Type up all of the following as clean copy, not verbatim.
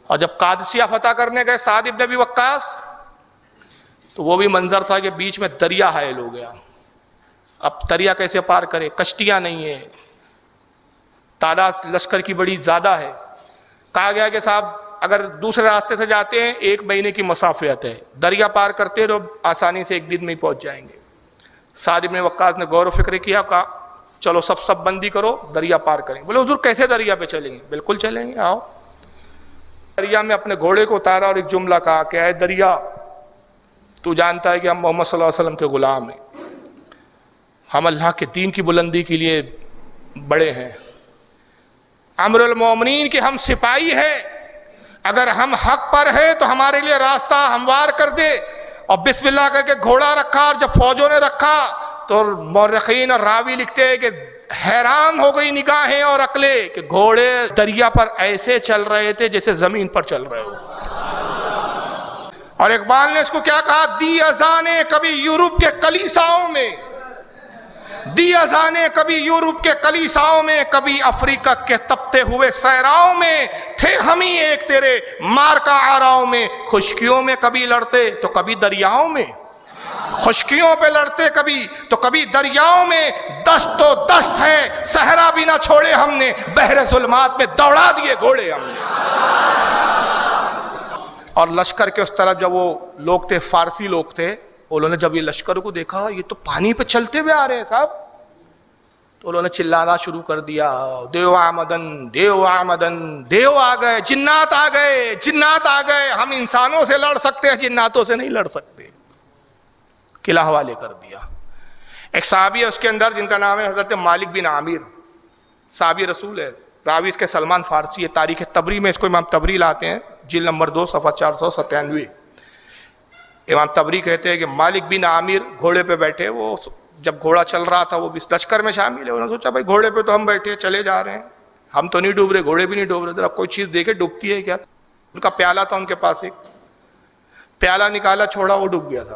اور جب قادسیہ فتح کرنے گئے سعد ابن ابی وقاص تو وہ بھی منظر تھا کہ بیچ میں دریا حائل ہو گیا. اب دریا کیسے پار کرے؟ کشتیاں نہیں ہیں, تعداد لشکر کی بڑی زیادہ ہے. کہا گیا کہ صاحب اگر دوسرے راستے سے جاتے ہیں 1 مہینے کی مسافت ہے, دریا پار کرتے تو آسانی سے 1 دن میں ہی پہنچ جائیں گے. سعد ابن وقاص نے غور و فکر کیا, کہا چلو سب بندی کرو, دریا پار کریں. بولے حضور کیسے دریا پہ چلیں گے؟ بالکل چلیں گے, آؤ. دریا میں اپنے گھوڑے کو اتارا اور ایک جملہ کہا کہ اے دریا, تو جانتا ہے کہ ہم محمد صلی اللہ علیہ وسلم کے غلام ہیں, ہم اللہ کے دین کی بلندی کے لیے بڑے ہیں, امیر المومنین کے ہم سپاہی ہیں, اگر ہم حق پر ہیں تو ہمارے لیے راستہ ہموار کر دے. اور بسم اللہ کہہ کے گھوڑا رکھا, اور جب فوجوں نے رکھا تو مورخین اور راوی لکھتے ہیں کہ حیران ہو گئی نگاہیں اور عقلیں کہ گھوڑے دریا پر ایسے چل رہے تھے جیسے زمین پر چل رہے ہو. اور اقبال نے اس کو کیا کہا, دی اذانیں کبھی یورپ کے کلیساؤں میں, دی اذانیں کبھی یورپ کے کلیساؤں میں, کبھی افریقہ کے تپتے ہوئے صحراؤں میں, تھے ہم ہی ایک تیرے مارکا آراؤں میں. خشکیوں میں کبھی لڑتے تو کبھی دریاؤں میں, خشکیوں پہ لڑتے کبھی تو کبھی دریاؤں میں. دست تو دست ہے, صحرا بھی نہ چھوڑے ہم نے, بحر ظلمات میں دوڑا دیے گھوڑے ہم نے. اور لشکر کے اس طرف جب وہ لوگ تھے, فارسی لوگ تھے, انہوں نے جب یہ لشکر کو دیکھا یہ تو پانی پہ چلتے ہوئے آ رہے ہیں صاحب, تو انہوں نے چلانا شروع کر دیا, دیو آمدن دیو آمدن, دیو آ گئے, جنات آ گئے, جنات آ گئے, ہم انسانوں سے لڑ سکتے ہیں, جناتوں سے نہیں لڑ سکتے. قلعہ حوالے کر دیا. ایک صحابی ہے اس کے اندر جن کا نام ہے حضرت مالک بن عامر, صحابی رسول ہے, راوی اس کے سلمان فارسی ہے. تاریخ تبری میں اس کو امام تبری لاتے ہیں, جلد نمبر 2 صفحہ 497. امام تبری کہتے ہیں کہ مالک بن عامر گھوڑے پہ بیٹھے, وہ جب گھوڑا چل رہا تھا وہ بھی لشکر میں شامل ہے. انہوں نے سوچا بھائی گھوڑے پہ تو ہم بیٹھے چلے جا رہے ہیں, ہم تو نہیں ڈوب رہے, گھوڑے بھی نہیں ڈوب رہے, ذرا کوئی چیز دیکھے ڈوبتی ہے کیا. ان کا پیالہ تھا ان کے پاس, ایک پیالہ نکالا, چھوڑا, وہ ڈوب گیا تھا.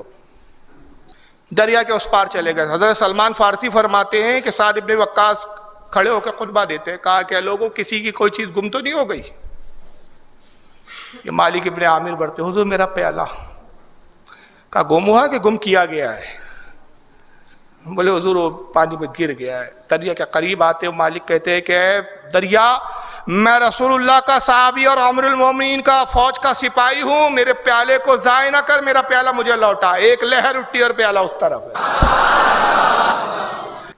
دریا کے اس پار چلے گئے. حضرت سلمان فارسی فرماتے ہیں کہ سعد ابن وقاص کھڑے ہو کے خطبہ دیتے, کہا کہ لوگوں کسی کی کوئی چیز گم تو نہیں ہو گئی. یہ مالک ابن عامر بڑھتے, حضور میرا پیالہ. کہا گم ہوا کہ گم کیا گیا ہے؟ بولے حضور وہ پانی میں گر گیا ہے. دریا کے قریب آتے ہوئے مالک کہتے ہیں کہ اے دریا, میں رسول اللہ کا صحابی اور امیر المومنین کا فوج کا سپاہی ہوں, میرے پیالے کو ضائع نہ کر, میرا پیالہ مجھے لوٹا. ایک لہر اٹھی اور پیالہ اس طرف ہے.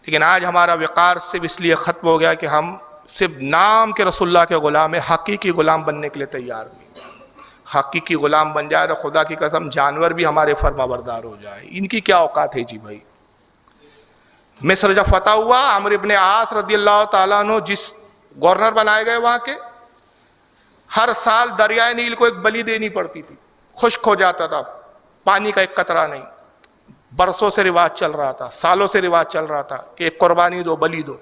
لیکن آج ہمارا وقار صرف اس لیے ختم ہو گیا کہ ہم صرف نام کے رسول اللہ کے غلام ہیں, حقیقی غلام بننے کے لیے تیار نہیں. حقیقی غلام بن جائے تو خدا کی قسم جانور بھی ہمارے فرما بردار ہو جائے. ان کی کیا اوقات ہے جی بھائی. مصر جب فتح ہوا, عمرو ابن عاص رضی اللہ تعالیٰ عنہ جس گورنر بنائے گئے وہاں کے, ہر سال دریائے نیل کو ایک بلی دینی پڑتی تھی. خشک ہو جاتا تھا, پانی کا ایک قطرہ نہیں. برسوں سے رواج چل رہا تھا, سالوں سے رواج چل رہا تھا کہ ایک قربانی دو, بلی دو.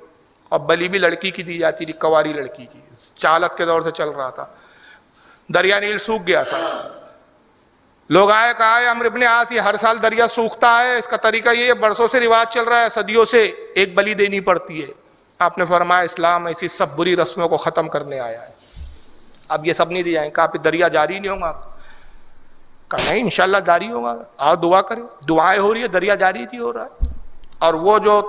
اور بلی بھی لڑکی کی دی جاتی تھی, کواری لڑکی کی. چالت کے دور سے چل رہا تھا. دریا نیل سوکھ گیا صاحب. لوگ آئے, کہا ہے عمرو ابن عاص یہ ہر سال دریا سوکھتا ہے, اس کا طریقہ یہ ہے, برسوں سے رواج چل رہا ہے, صدیوں سے ایک بلی دینی پڑتی ہے. آپ نے فرمایا اسلام ایسی سب بری رسموں کو ختم کرنے آیا ہے, اب یہ سب نہیں دی جائیں. کہا پھر دریا جاری نہیں ہوگا؟ کہا نہیں انشاءاللہ جاری ہوگا, آؤ دعا کریں. دعائیں ہو رہی ہے, دریا جاری نہیں ہو رہا ہے. اور وہ جو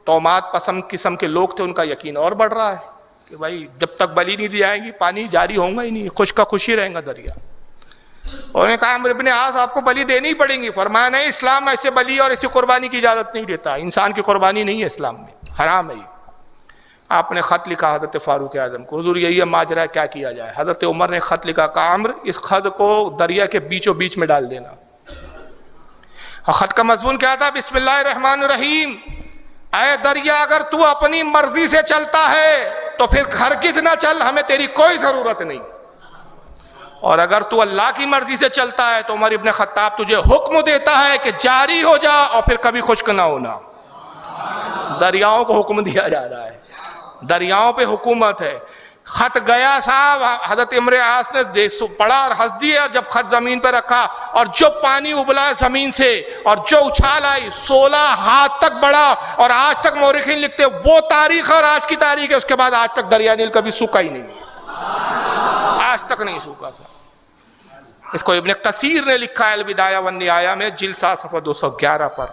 تومات پسند قسم کے لوگ تھے ان کا یقین اور بڑھ رہا ہے کہ بھائی جب تک بلی نہیں دی جائے گی پانی جاری ہوگا ہی نہیں, خوش کا خوش ہی رہیں گا دریا. انہوں نے کہا عمرو ابن عاص آپ کو بلی دینی پڑیں گی. فرمایا نہیں, اسلام ایسے بلی اور ایسی قربانی کی اجازت نہیں دیتا. انسان کی قربانی نہیں ہے اسلام میں, حرام ہے. آپ نے خط لکھا حضرت فاروق اعظم کو, حضور یہی ہے ماجرا, کیا کیا جائے. حضرت عمر نے خط لکھا, کہا عمرو اس خط کو دریا کے بیچوں بیچ میں ڈال دینا. خط کا مضمون کیا تھا؟ بسم اللہ الرحمن الرحیم, اے دریا اگر تو اپنی مرضی سے چلتا ہے تو پھر ہرگز نہ چل, ہمیں تیری کوئی ضرورت نہیں. اور اگر تو اللہ کی مرضی سے چلتا ہے تو عمر ابن خطاب تجھے حکم دیتا ہے کہ جاری ہو جا اور پھر کبھی خشک نہ ہونا. دریاؤں کو حکم دیا جا رہا ہے, دریاؤں پہ حکومت ہے. خط گیا صاحب, حضرت عمرو عاص نے پڑھا اور ہنس دیا. جب خط زمین پہ رکھا اور جو پانی ابلا زمین سے اور جو اچھال آئی 16 ہاتھ تک بڑھا, اور آج تک مورخین لکھتے وہ تاریخ اور آج کی تاریخ ہے, اس کے بعد آج تک دریا نیل کبھی سوکھا ہی نہیں. آج تک نہیں سوکھا سا. اس کو ابن کثیر نے لکھا ہے البدایہ والنہایہ میں جلد 7 صفحہ 211 پر.